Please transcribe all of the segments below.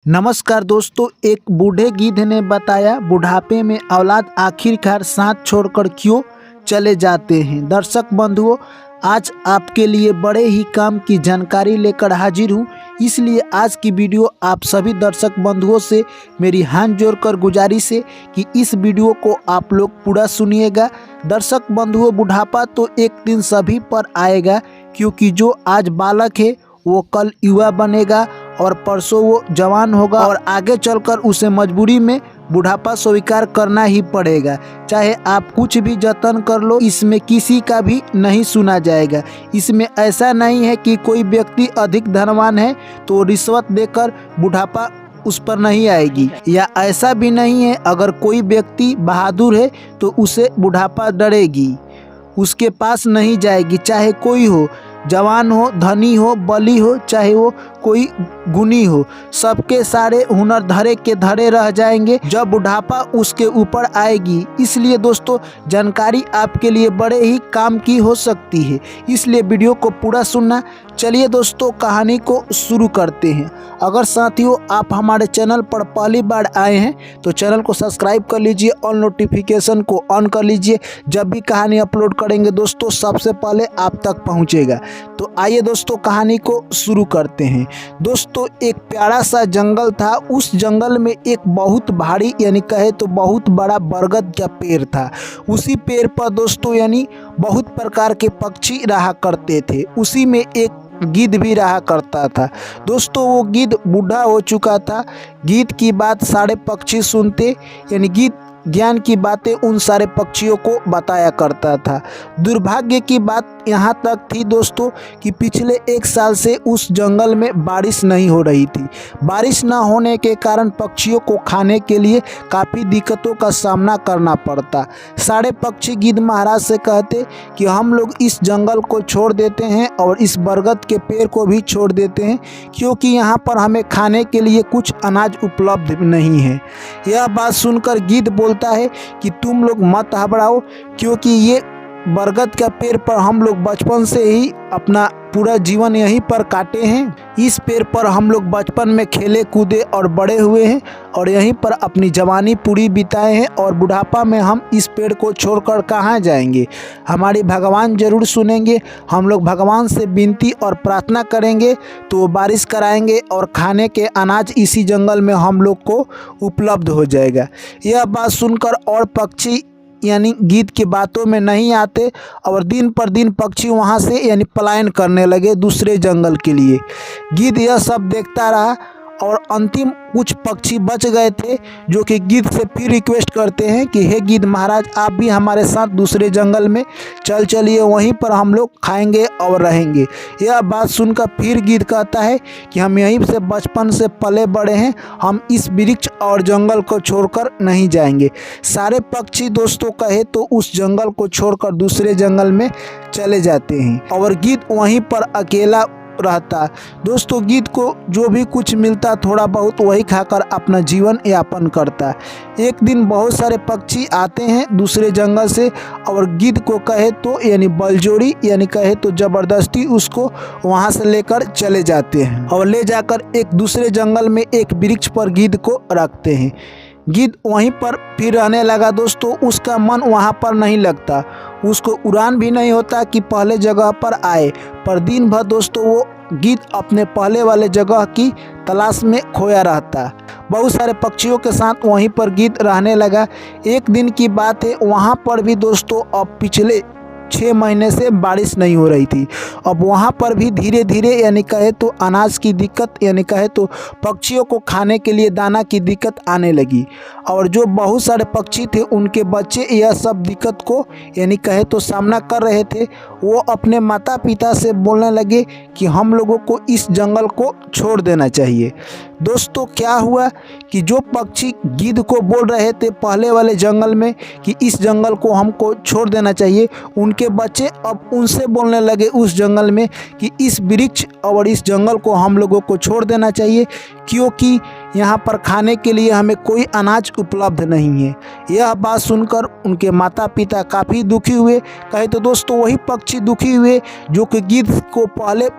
नमस्कार दोस्तों, एक बूढ़े गिद्ध ने बताया बुढ़ापे में औलाद आखिरकार साथ छोड़कर क्यों चले जाते हैं। दर्शक बंधुओं, आज आपके लिए बड़े ही काम की जानकारी लेकर हाजिर हूँ। इसलिए आज की वीडियो आप सभी दर्शक बंधुओं से मेरी हाथ जोड़कर गुजारिश है कि इस वीडियो को आप लोग पूरा सुनिएगा। दर्शक बंधुओं, बुढ़ापा तो एक दिन सभी पर आएगा, क्योंकि जो आज बालक है वो कल युवा बनेगा और परसों वो जवान होगा और आगे चलकर उसे मजबूरी में बुढ़ापा स्वीकार करना ही पड़ेगा। चाहे आप कुछ भी जतन कर लो, इसमें किसी का भी नहीं सुना जाएगा। इसमें ऐसा नहीं है कि कोई व्यक्ति अधिक धनवान है तो रिश्वत देकर बुढ़ापा उस पर नहीं आएगी, या ऐसा भी नहीं है अगर कोई व्यक्ति बहादुर है तो उसे बुढ़ापा डरेगी, उसके पास नहीं जाएगी। चाहे कोई हो, जवान हो, धनी हो, बली हो, चाहे वो कोई गुनी हो, सबके सारे हुनर धरे के धरे रह जाएंगे जब बुढ़ापा उसके ऊपर आएगी। इसलिए दोस्तों, जानकारी आपके लिए बड़े ही काम की हो सकती है, इसलिए वीडियो को पूरा सुनना। चलिए दोस्तों, कहानी को शुरू करते हैं। अगर साथियों आप हमारे चैनल पर पहली बार आए हैं तो चैनल को सब्सक्राइब कर लीजिए और नोटिफिकेशन को ऑन कर लीजिए। जब भी कहानी अपलोड करेंगे दोस्तों, सबसे पहले आप तक पहुंचेगा। तो आइए दोस्तों, कहानी को शुरू करते हैं। दोस्तों, एक प्यारा सा जंगल था। उस जंगल में एक बहुत भारी यानी कहे तो बहुत बड़ा बरगद का पेड़ था। उसी पेड़ पर दोस्तों यानी बहुत प्रकार के पक्षी रहा करते थे। उसी में एक गिद्ध भी रहा करता था। दोस्तों, वो गिद्ध बूढ़ा हो चुका था। गिद्ध की बात सारे पक्षी सुनते, यानी गिद्ध ज्ञान की बातें उन सारे पक्षियों को बताया करता था। दुर्भाग्य की बात यहाँ तक थी दोस्तों कि पिछले 1 साल से उस जंगल में बारिश नहीं हो रही थी। बारिश न होने के कारण पक्षियों को खाने के लिए काफ़ी दिक्कतों का सामना करना पड़ता। सारे पक्षी गिद्ध महाराज से कहते कि हम लोग इस जंगल को छोड़ देते हैं और इस बरगद के पेड़ को भी छोड़ देते हैं, क्योंकि यहाँ पर हमें खाने के लिए कुछ अनाज उपलब्ध नहीं है। यह बात सुनकर गिद्ध बोलता है कि तुम लोग मत घबराओ, क्योंकि ये बरगद का पेड़ पर हम लोग बचपन से ही अपना पूरा जीवन यहीं पर काटे हैं। इस पेड़ पर हम लोग बचपन में खेले कूदे और बड़े हुए हैं और यहीं पर अपनी जवानी पूरी बिताए हैं, और बुढ़ापा में हम इस पेड़ को छोड़कर कहाँ जाएंगे। हमारी भगवान जरूर सुनेंगे। हम लोग भगवान से विनती और प्रार्थना करेंगे तो वो बारिश कराएंगे और खाने के अनाज इसी जंगल में हम लोग को उपलब्ध हो जाएगा। यह बात सुनकर और पक्षी यानी गिद्ध की बातों में नहीं आते और दिन पर दिन पक्षी वहां से यानी पलायन करने लगे दूसरे जंगल के लिए। गिद्ध यह सब देखता रहा और अंतिम कुछ पक्षी बच गए थे, जो कि गिद्ध से फिर रिक्वेस्ट करते हैं कि हे गिद्ध महाराज, आप भी हमारे साथ दूसरे जंगल में चलिए, वहीं पर हम लोग खाएंगे और रहेंगे। यह बात सुनकर फिर गिद्ध कहता है कि हम यहीं से बचपन से पले बड़े हैं, हम इस वृक्ष और जंगल को छोड़कर नहीं जाएंगे। सारे पक्षी दोस्तों कहे तो उस जंगल को छोड़कर दूसरे जंगल में चले जाते हैं और गिद्ध वहीं पर अकेला रहता। दोस्तों, गिद्ध को जो भी कुछ मिलता थोड़ा बहुत वही खाकर अपना जीवन यापन करता। एक दिन बहुत सारे पक्षी आते हैं दूसरे जंगल से और गिद्ध को कहे तो यानी बलजोड़ी यानी कहे तो ज़बरदस्ती उसको वहां से लेकर चले जाते हैं और ले जाकर एक दूसरे जंगल में एक वृक्ष पर गिद्ध को रखते हैं। गिद्ध वहीं पर फिर रहने लगा। दोस्तों, उसका मन वहाँ पर नहीं लगता, उसको उड़ान भी नहीं होता कि पहले जगह पर आए, पर दिन भर दोस्तों वो गिद्ध अपने पहले वाले जगह की तलाश में खोया रहता। बहुत सारे पक्षियों के साथ वहीं पर गिद्ध रहने लगा। एक दिन की बात है, वहाँ पर भी दोस्तों अब पिछले 6 महीने से बारिश नहीं हो रही थी। अब वहाँ पर भी धीरे धीरे यानी कहे तो अनाज की दिक्कत यानी कहे तो पक्षियों को खाने के लिए दाना की दिक्कत आने लगी, और जो बहुत सारे पक्षी थे उनके बच्चे यह सब दिक्कत को यानी कहे तो सामना कर रहे थे। वो अपने माता पिता से बोलने लगे कि हम लोगों को इस जंगल को छोड़ देना चाहिए। दोस्तों, क्या हुआ कि जो पक्षी गिद्ध को बोल रहे थे पहले वाले जंगल में कि इस जंगल को हमको छोड़ देना चाहिए, उनके बच्चे अब उनसे बोलने लगे उस जंगल में कि इस वृक्ष और इस जंगल को हम लोगों को छोड़ देना चाहिए, क्योंकि यहाँ पर खाने के लिए हमें कोई अनाज उपलब्ध नहीं है। यह बात सुनकर उनके माता पिता काफ़ी दुखी हुए। कहे तो दोस्तों वही पक्षी दुखी हुए जो कि गिद्ध को पहले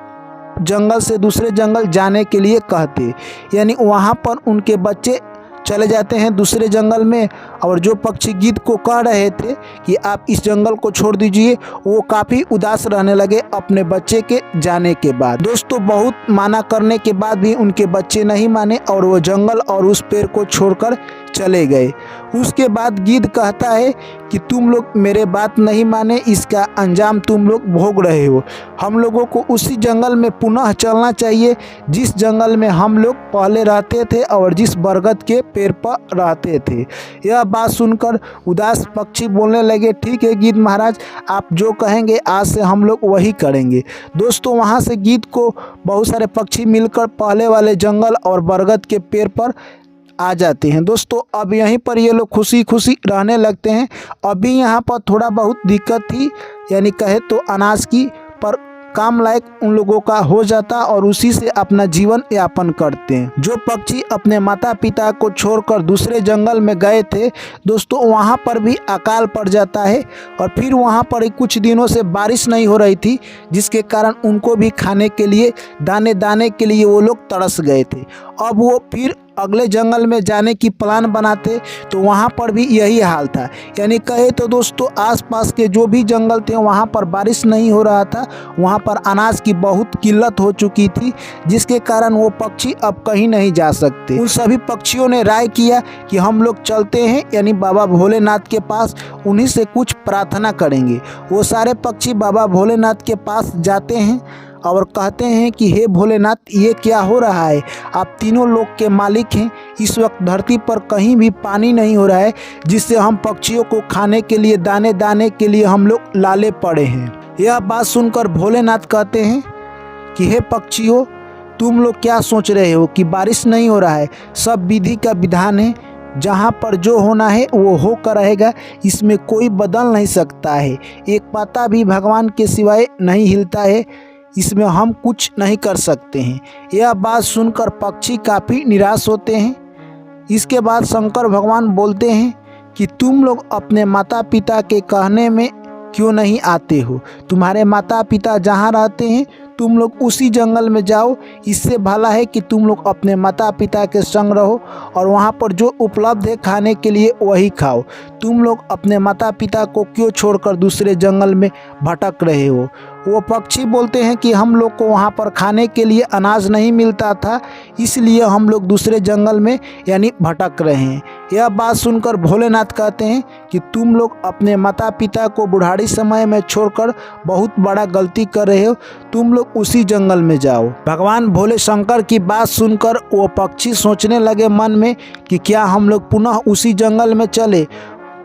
जंगल से दूसरे जंगल जाने के लिए कहते। यानी वहाँ पर उनके बच्चे चले जाते हैं दूसरे जंगल में, और जो पक्षी गिद्ध को कह रहे थे कि आप इस जंगल को छोड़ दीजिए, वो काफ़ी उदास रहने लगे अपने बच्चे के जाने के बाद। दोस्तों, बहुत माना करने के बाद भी उनके बच्चे नहीं माने और वो जंगल और उस पेड़ को छोड़कर चले गए। उसके बाद गिद्ध कहता है कि तुम लोग मेरे बात नहीं माने, इसका अंजाम तुम लोग भोग रहे हो। हम लोगों को उसी जंगल में पुनः चलना चाहिए जिस जंगल में हम लोग पहले रहते थे और जिस बरगद के पेड़ पर रहते थे। यह बात सुनकर उदास पक्षी बोलने लगे, ठीक है गिद्ध महाराज, आप जो कहेंगे आज से हम लोग वही करेंगे। दोस्तों, वहाँ से गिद्ध को बहुत सारे पक्षी मिलकर पहले वाले जंगल और बरगद के पेड़ पर आ जाते हैं। दोस्तों, अब यहीं पर ये लोग खुशी खुशी रहने लगते हैं। अभी यहाँ पर थोड़ा बहुत दिक्कत थी, यानी कहे तो अनाज की, पर काम लायक उन लोगों का हो जाता और उसी से अपना जीवन यापन करते हैं। जो पक्षी अपने माता पिता को छोड़कर दूसरे जंगल में गए थे दोस्तों, वहाँ पर भी अकाल पड़ जाता है और फिर वहाँ पर कुछ दिनों से बारिश नहीं हो रही थी, जिसके कारण उनको भी खाने के लिए दाने दाने के लिए वो लोग तरस गए थे। अब वो फिर अगले जंगल में जाने की प्लान बनाते तो वहाँ पर भी यही हाल था। यानी कहे तो दोस्तों, आसपास के जो भी जंगल थे वहाँ पर बारिश नहीं हो रहा था, वहाँ पर अनाज की बहुत किल्लत हो चुकी थी, जिसके कारण वो पक्षी अब कहीं नहीं जा सकते। उन सभी पक्षियों ने राय किया कि हम लोग चलते हैं यानी बाबा भोलेनाथ के पास, उन्हीं से कुछ प्रार्थना करेंगे। वो सारे पक्षी बाबा भोलेनाथ के पास जाते हैं और कहते हैं कि हे भोलेनाथ, ये क्या हो रहा है? आप तीनों लोक के मालिक हैं, इस वक्त धरती पर कहीं भी पानी नहीं हो रहा है, जिससे हम पक्षियों को खाने के लिए दाने दाने के लिए हम लोग लाले पड़े हैं। यह बात सुनकर भोलेनाथ कहते हैं कि हे पक्षियों, तुम लोग क्या सोच रहे हो कि बारिश नहीं हो रहा है? सब विधि का विधान है, जहाँ पर जो होना है वो होकर रहेगा, इसमें कोई बदल नहीं सकता है। एक पत्ता भी भगवान के सिवाय नहीं हिलता है, इसमें हम कुछ नहीं कर सकते हैं। यह बात सुनकर पक्षी काफ़ी निराश होते हैं। इसके बाद शंकर भगवान बोलते हैं कि तुम लोग अपने माता पिता के कहने में क्यों नहीं आते हो? तुम्हारे माता पिता जहाँ रहते हैं तुम लोग उसी जंगल में जाओ, इससे भला है कि तुम लोग अपने माता पिता के संग रहो और वहाँ पर जो उपलब्ध है खाने के लिए वही खाओ। तुम लोग अपने माता पिता को क्यों छोड़कर दूसरे जंगल में भटक रहे हो? वो पक्षी बोलते हैं कि हम लोग को वहाँ पर खाने के लिए अनाज नहीं मिलता था, इसलिए हम लोग दूसरे जंगल में यानी भटक रहे हैं। यह बात सुनकर भोलेनाथ कहते हैं कि तुम लोग अपने माता पिता को बुढ़ारी समय में छोड़कर बहुत बड़ा गलती कर रहे हो, तुम लोग उसी जंगल में जाओ। भगवान भोले शंकर की बात सुनकर वो पक्षी सोचने लगे मन में कि क्या हम लोग पुनः उसी जंगल में चले।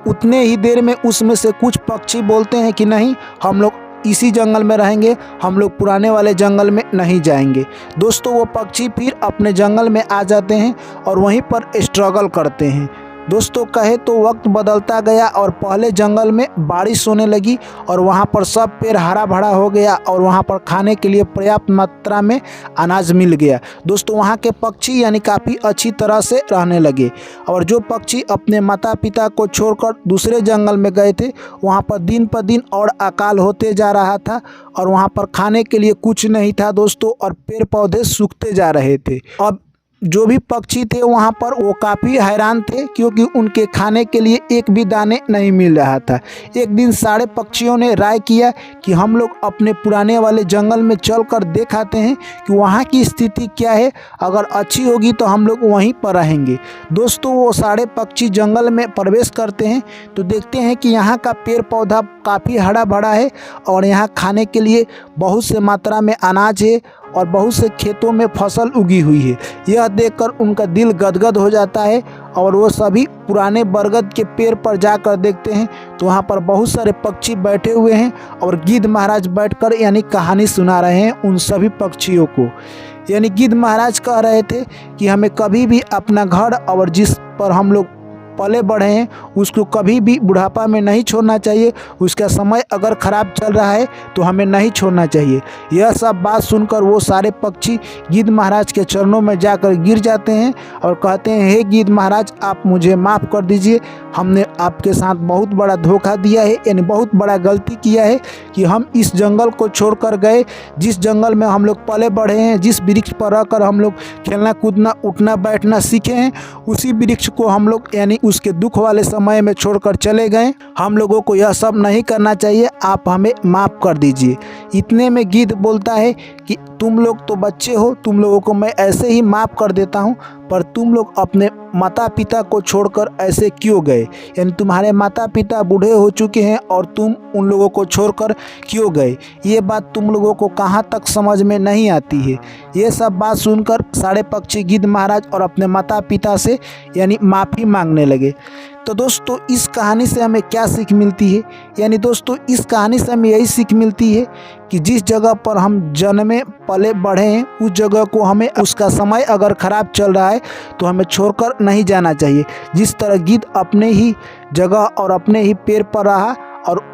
उतने ही देर में उसमें से कुछ पक्षी बोलते हैं कि नहीं, हम लोग इसी जंगल में रहेंगे, हम लोग पुराने वाले जंगल में नहीं जाएंगे। दोस्तों, वो पक्षी फिर अपने जंगल में आ जाते हैं और वहीं पर स्ट्रगल करते हैं। दोस्तों, कहे तो वक्त बदलता गया और पहले जंगल में बारिश होने लगी और वहाँ पर सब पेड़ हरा भरा हो गया और वहाँ पर खाने के लिए पर्याप्त मात्रा में अनाज मिल गया। दोस्तों, वहाँ के पक्षी यानी काफ़ी अच्छी तरह से रहने लगे और जो पक्षी अपने माता पिता को छोड़कर दूसरे जंगल में गए थे वहाँ पर दिन पर दिन और अकाल होते जा रहा था और वहाँ पर खाने के लिए कुछ नहीं था दोस्तों, और पेड़ पौधे सूखते जा रहे थे। अब जो भी पक्षी थे वहाँ पर वो काफ़ी हैरान थे, क्योंकि उनके खाने के लिए एक भी दाने नहीं मिल रहा था। एक दिन सारे पक्षियों ने राय किया कि हम लोग अपने पुराने वाले जंगल में चलकर देख आते हैं कि वहाँ की स्थिति क्या है, अगर अच्छी होगी तो हम लोग वहीं पर रहेंगे। दोस्तों, वो सारे पक्षी जंगल में प्रवेश करते हैं तो देखते हैं कि यहाँ का पेड़ पौधा काफ़ी हरा भरा है और यहाँ खाने के लिए बहुत से मात्रा में अनाज है और बहुत से खेतों में फसल उगी हुई है। यह देखकर उनका दिल गदगद हो जाता है और वो सभी पुराने बरगद के पेड़ पर जाकर देखते हैं तो वहाँ पर बहुत सारे पक्षी बैठे हुए हैं और गिद्ध महाराज बैठकर यानी कहानी सुना रहे हैं उन सभी पक्षियों को। यानी गिद्ध महाराज कह रहे थे कि हमें कभी भी अपना घर और जिस पर हम लोग पले बढ़े हैं उसको कभी भी बुढ़ापा में नहीं छोड़ना चाहिए। उसका समय अगर ख़राब चल रहा है तो हमें नहीं छोड़ना चाहिए। यह सब बात सुनकर वो सारे पक्षी गिद्ध महाराज के चरणों में जाकर गिर जाते हैं और कहते हैं, हे गिद्ध महाराज, आप मुझे माफ़ कर दीजिए। हमने आपके साथ बहुत बड़ा धोखा दिया है, यानी बहुत बड़ा गलती किया है कि हम इस जंगल को छोड़कर गए। जिस जंगल में हम लोग पले बढ़े हैं, जिस वृक्ष पर रहकर हम लोग खेलना कूदना उठना बैठना सीखे हैं, उसी वृक्ष को हम लोग यानी उसके दुख वाले समय में छोड़कर चले गए। हम लोगों को यह सब नहीं करना चाहिए, आप हमें माफ़ कर दीजिए। इतने में गिद्ध बोलता है कि तुम लोग तो बच्चे हो, तुम लोगों को मैं ऐसे ही माफ़ कर देता हूँ, पर तुम लोग अपने माता पिता को छोड़कर ऐसे क्यों गए? यानी तुम्हारे माता पिता बूढ़े हो चुके हैं और तुम उन लोगों को छोड़कर क्यों गए? ये बात तुम लोगों को कहाँ तक समझ में नहीं आती है। ये सब बात सुनकर सारे पक्षी गिद्ध महाराज और अपने माता पिता से यानी माफ़ी मांगने लगे। तो दोस्तों, इस कहानी से हमें क्या सीख मिलती है? यानी दोस्तों, इस कहानी से हमें यही सीख मिलती है कि जिस जगह पर हम जन्मे पले बढ़े हैं, उस जगह को हमें उसका समय अगर ख़राब चल रहा है तो हमें छोड़कर नहीं जाना चाहिए। जिस तरह गिद्ध अपने ही जगह और अपने ही पेड़ पर रहा और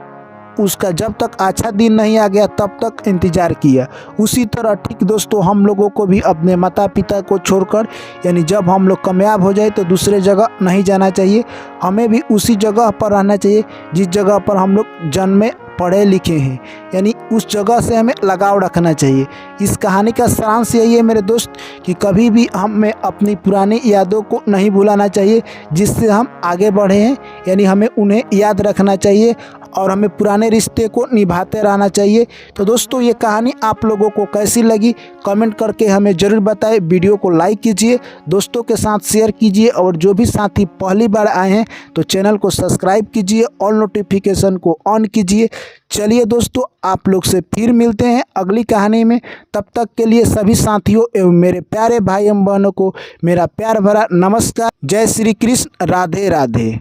उसका जब तक अच्छा दिन नहीं आ गया तब तक इंतज़ार किया, उसी तरह ठीक दोस्तों हम लोगों को भी अपने माता पिता को छोड़कर यानी जब हम लोग कामयाब हो जाए तो दूसरे जगह नहीं जाना चाहिए। हमें भी उसी जगह पर रहना चाहिए जिस जगह पर हम लोग जन्मे पढ़े लिखे हैं, यानी उस जगह से हमें लगाव रखना चाहिए। इस कहानी का सारांश यही है मेरे दोस्त कि कभी भी हमें अपनी पुरानी यादों को नहीं भुलाना चाहिए जिससे हम आगे बढ़े हैं, यानी हमें उन्हें याद रखना चाहिए और हमें पुराने रिश्ते को निभाते रहना चाहिए। तो दोस्तों, ये कहानी आप लोगों को कैसी लगी कमेंट करके हमें ज़रूर बताएं। वीडियो को लाइक कीजिए, दोस्तों के साथ शेयर कीजिए और जो भी साथी पहली बार आए हैं तो चैनल को सब्सक्राइब कीजिए और नोटिफिकेशन को ऑन कीजिए। चलिए दोस्तों, आप लोग से फिर मिलते हैं अगली कहानी में। तब तक के लिए सभी साथियों एवं मेरे प्यारे भाई एवं बहनों को मेरा प्यार भरा नमस्कार। जय श्री कृष्ण, राधे राधे।